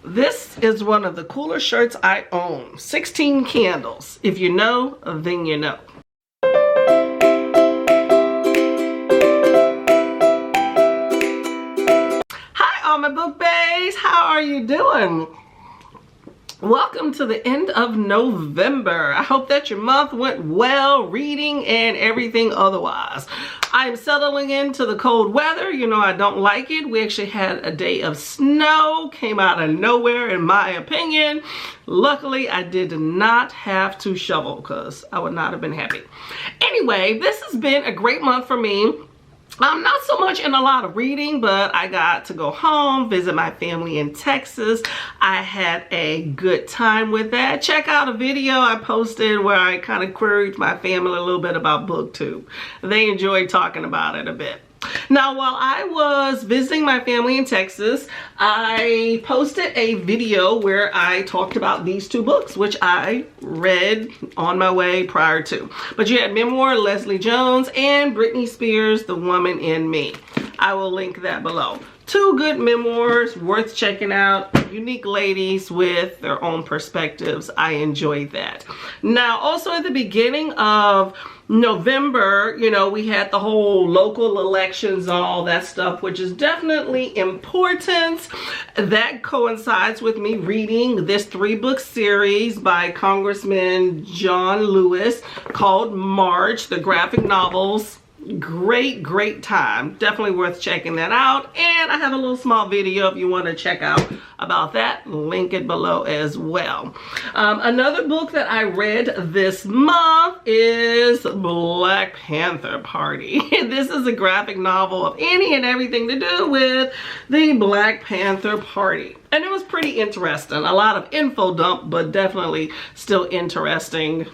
This is one of the cooler shirts I own. 16 candles. If you know, then you know. Hi, all my book baes. How are you doing? Welcome to the end of November. I hope that your month went well, reading and everything otherwise. I'm settling into the cold weather. You know, I don't like it. We actually had a day of snow, came out of nowhere in my opinion. Luckily, I did not have to shovel because I would not have been happy. Anyway, this has been a great month for me. Not so much in a lot of reading, but I got to go home, visit my family in Texas. I had a good time with that. Check out a video I posted where I kind of queried my family a little bit about BookTube. They enjoyed talking about it a bit. Now, while I was visiting my family in Texas, I posted a video where I talked about these two books, which I read on my way prior to. But you had Memoir, Leslie Jones, and Britney Spears, The Woman in Me. I will link that below. Two good memoirs worth checking out. Unique ladies with their own perspectives. I enjoyed that. Now, also at the beginning of November, you know, we had the whole local elections and all that stuff, which is definitely important. That coincides with me reading this 3-book series by Congressman John Lewis called March, the graphic novels. Great time, definitely worth checking that out. And I have a little small video if you want to check out about that, link it below as well. Another book that I read this month is Black Panther Party. This is a graphic novel of any and everything to do with the Black Panther Party. And it was pretty interesting. A lot of info dump, but definitely still interesting.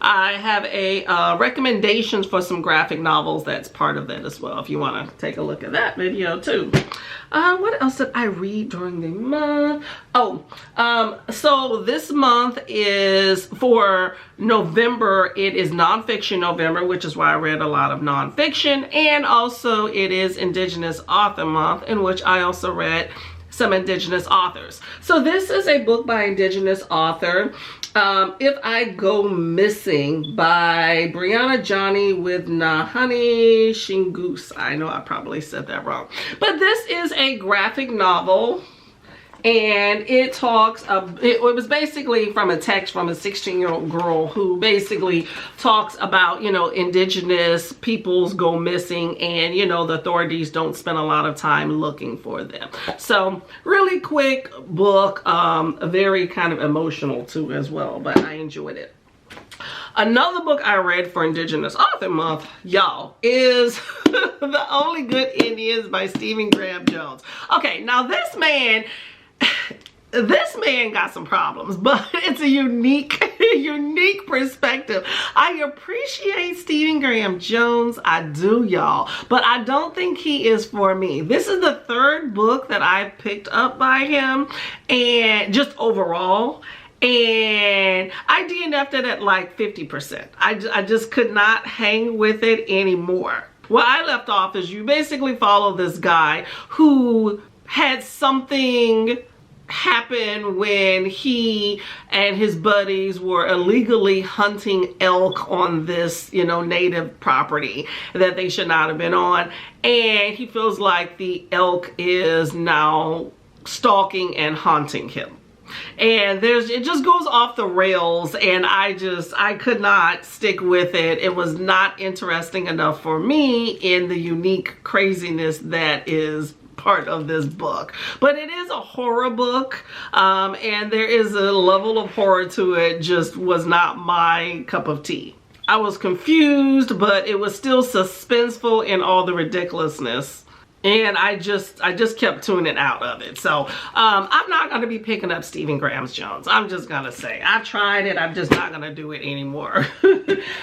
I have a recommendations for some graphic novels that's part of that as well, if you want to take a look at that video too. What else did I read during the month? So this month is for November. It is nonfiction November, which is why I read a lot of nonfiction. And also it is Indigenous Author Month, in which I also read some Indigenous authors. So this is a book by Indigenous author, If I Go Missing, by Brianna Johnny with Nahani Shingoose. I know I probably said that wrong. But this is a graphic novel. And it talks, it was basically from a text from a 16-year-old girl who basically talks about, you know, Indigenous peoples go missing and, you know, the authorities don't spend a lot of time looking for them. So really quick book, very kind of emotional too as well, but I enjoyed it. Another book I read for Indigenous Author Month, y'all, is The Only Good Indians by Stephen Graham Jones. Okay, now this man got some problems, but it's a unique perspective. I appreciate Stephen Graham Jones, I do, y'all, but I don't think he is for me. This is the 3rd book that I picked up by him, and just overall, and I DNF'd it at like 50%. I just could not hang with it anymore. What I left off is you basically follow this guy who had something happen when he and his buddies were illegally hunting elk on this, you know, native property that they should not have been on, and he feels like the elk is now stalking and haunting him. And it just goes off the rails, and I could not stick with it. It was not interesting enough for me in the unique craziness that is part of this book. But it is a horror book, and there is a level of horror to it, just was not my cup of tea. I was confused, but it was still suspenseful in all the ridiculousness. And I just kept tuning out of it. So I'm not going to be picking up Stephen Graham Jones. I'm just going to say, I've tried it. I'm just not going to do it anymore.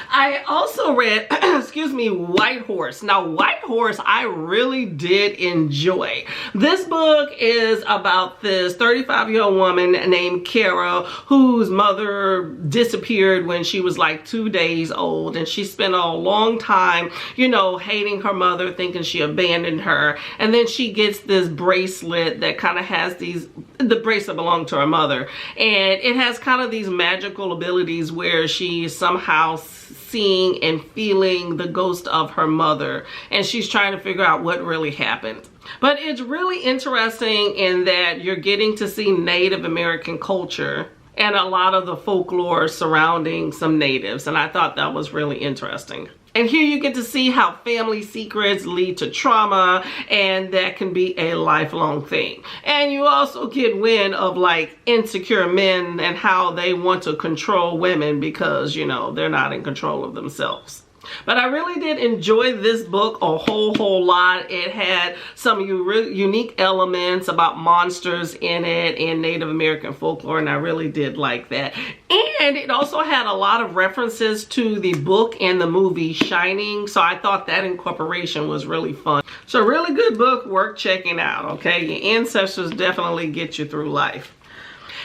I also read, excuse me, White Horse. Now, White Horse, I really did enjoy. This book is about this 35-year-old woman named Kara, whose mother disappeared when she was like 2 days old. And she spent a long time, you know, hating her mother, thinking she abandoned her. her, and then she gets this bracelet that kind of has the bracelet belonged to her mother, and it has kind of these magical abilities where she somehow seeing and feeling the ghost of her mother, and she's trying to figure out what really happened. But it's really interesting in that you're getting to see Native American culture and a lot of the folklore surrounding some natives, and I thought that was really interesting. And here you get to see how family secrets lead to trauma, and that can be a lifelong thing. And you also get wind of like insecure men and how they want to control women because, you know, they're not in control of themselves. But I really did enjoy this book a whole lot. It had some unique elements about monsters in it and Native American folklore, and I really did like that. And it also had a lot of references to the book and the movie Shining, so I thought that incorporation was really fun. So a really good book, worth checking out, okay? Your ancestors definitely get you through life.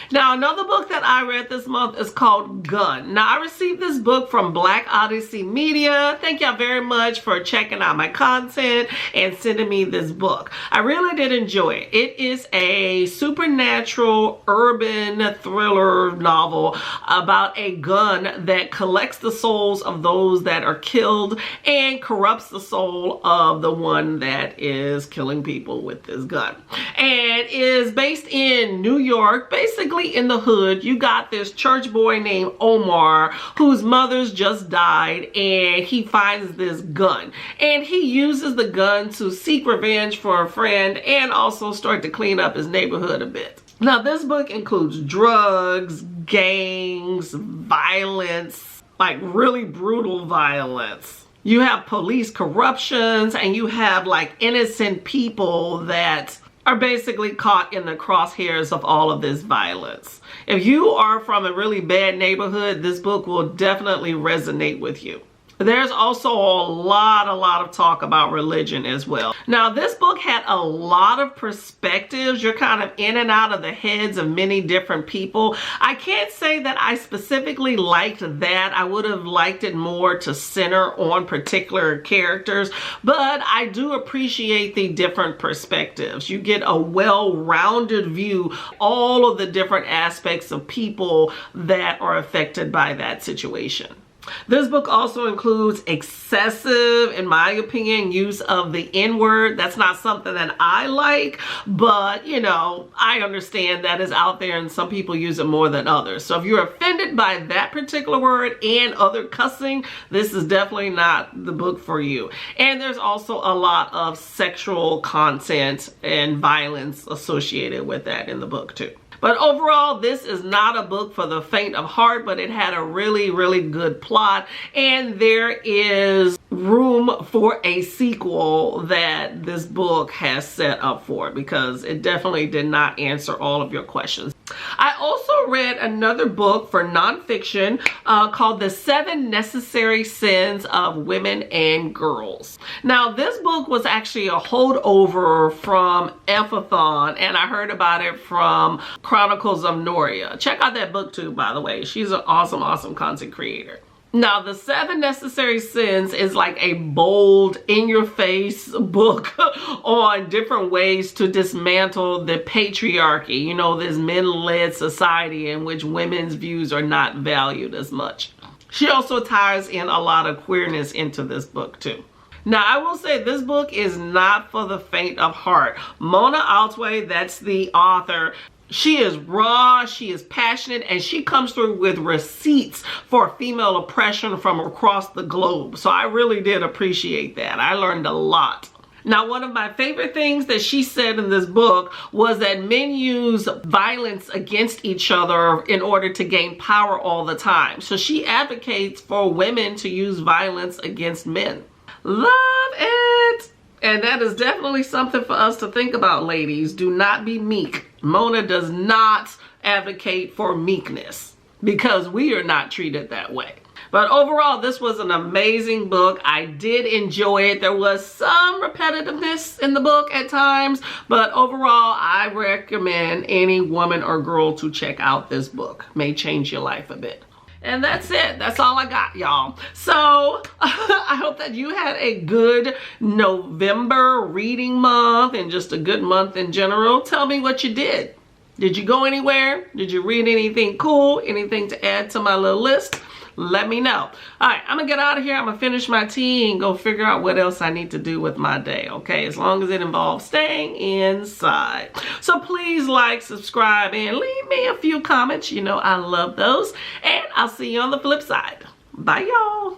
Now, another book that I read this month is called Gun. Now, I received this book from Black Odyssey Media. Thank y'all very much for checking out my content and sending me this book. I really did enjoy it. It is a supernatural urban thriller novel about a gun that collects the souls of those that are killed and corrupts the soul of the one that is killing people with this gun. And is based in New York, basically in the hood. You got this church boy named Omar whose mother's just died, and he finds this gun, and he uses the gun to seek revenge for a friend and also start to clean up his neighborhood a bit. Now, this book includes drugs, gangs, violence, like really brutal violence. You have police corruptions, and you have like innocent people that are basically caught in the crosshairs of all of this violence. If you are from a really bad neighborhood, this book will definitely resonate with you. There's also a lot of talk about religion as well. Now, this book had a lot of perspectives. You're kind of in and out of the heads of many different people. I can't say that I specifically liked that. I would have liked it more to center on particular characters, but I do appreciate the different perspectives. You get a well-rounded view, all of the different aspects of people that are affected by that situation. This book also includes excessive, in my opinion, use of the N-word. That's not something that I like, but, you know, I understand that is out there and some people use it more than others. So if you're offended by that particular word and other cussing, this is definitely not the book for you. And there's also a lot of sexual content and violence associated with that in the book too. But overall, this is not a book for the faint of heart, but it had a really good plot, and there is room for a sequel that this book has set up for, because it definitely did not answer all of your questions. I also read another book for nonfiction called The 7 Necessary Sins of Women and Girls. Now, this book was actually a holdover from Empathon, and I heard about it from Chronicles of Noria. Check out that book too, by the way. She's an awesome content creator. Now, The 7 Necessary Sins is like a bold, in-your-face book on different ways to dismantle the patriarchy. You know, this men-led society in which women's views are not valued as much. She also ties in a lot of queerness into this book too. Now, I will say this book is not for the faint of heart. Mona Altway, that's the author. She is raw, she is passionate, and she comes through with receipts for female oppression from across the globe. So I really did appreciate that. I learned a lot. Now, one of my favorite things that she said in this book was that men use violence against each other in order to gain power all the time. So she advocates for women to use violence against men. Love it! And that is definitely something for us to think about, ladies. Do not be meek. Mona does not advocate for meekness because we are not treated that way. But overall, this was an amazing book. I did enjoy it. There was some repetitiveness in the book at times, but overall, I recommend any woman or girl to check out this book. May change your life a bit. And that's it. That's all I got, y'all. So I hope that you had a good November reading month and just a good month in general. Tell me what you did. Did you go anywhere? Did you read anything cool? Anything to add to my little list? Let me know. All right, I'm gonna get out of here. I'm gonna finish my tea and go figure out what else I need to do with my day, okay? As long as it involves staying inside. So please like, subscribe, and leave me a few comments. You know I love those. And I'll see you on the flip side. Bye, y'all.